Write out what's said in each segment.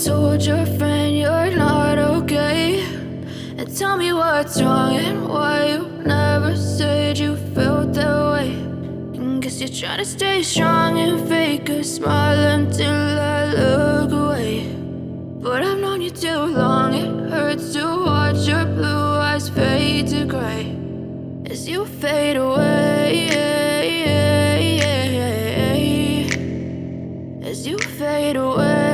told your friend you're not okay, and tell me what's wrong and why you never said you felt that way. And guess you're trying to stay strong and fake a smile until I look away. But I've known you too long, it hurts to watch your blue eyes fade to gray as you fade away, as you fade away.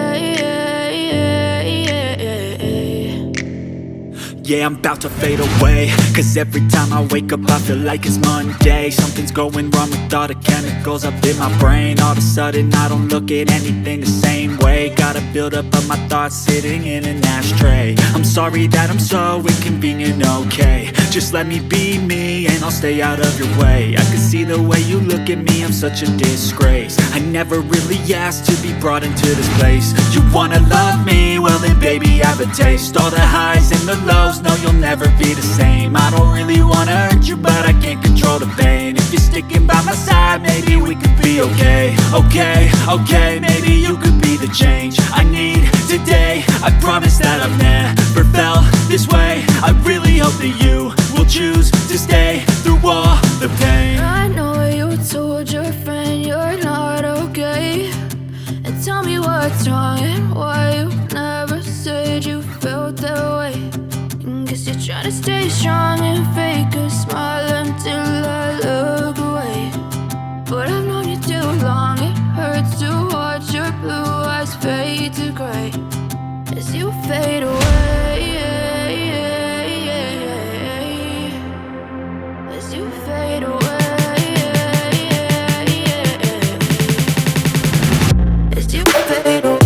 Yeah, I'm about to fade away, cause every time I wake up I feel like it's Monday. Something's going wrong with all the chemicals up in my brain. All of a sudden I don't look at anything the same way. Gotta build up of my thoughts sitting in an ashtray. I'm sorry that I'm so inconvenient, okay. Just let me be me and I'll stay out of your way. I can see the way you look at me, I'm such a disgrace. I never really asked to be brought into this place. You wanna love me? Well then baby I have a taste. All the highs and the lows, no you'll never be the same. I don't really wanna hurt you but I can't control the pain. If you're sticking by my side maybe we could be okay. Okay, maybe you could be the change I need today. I promise that I've never felt this way. I really hope that you will choose to stay through all the pain. I know you told your friend you're not okay, and tell me what's wrong and why you never said you felt that way. And guess you're trying to stay strong and fake a smile until I look away. But I've known you too long, it hurts to watch your blue eyes fade to gray as you fade away, as you fade away, as you fade away.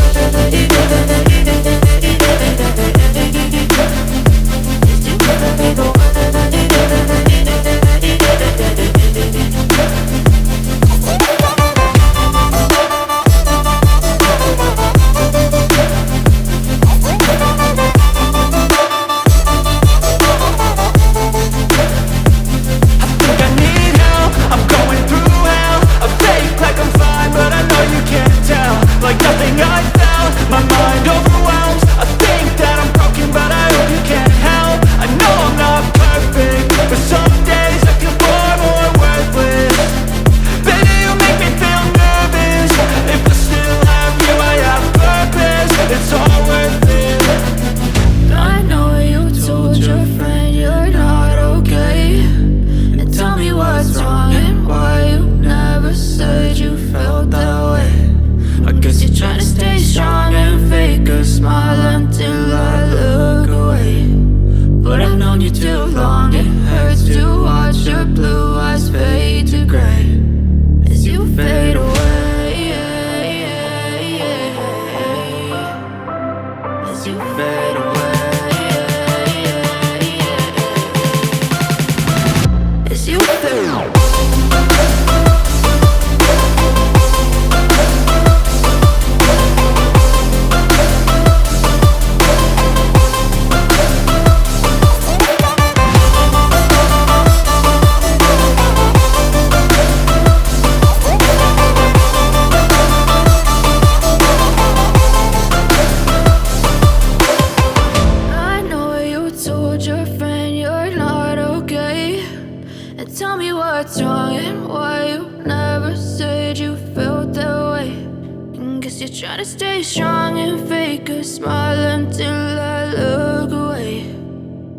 Try to stay strong and fake a smile until I look away.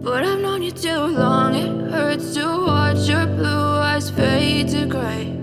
But I've known you too long, it hurts to watch your blue eyes fade to gray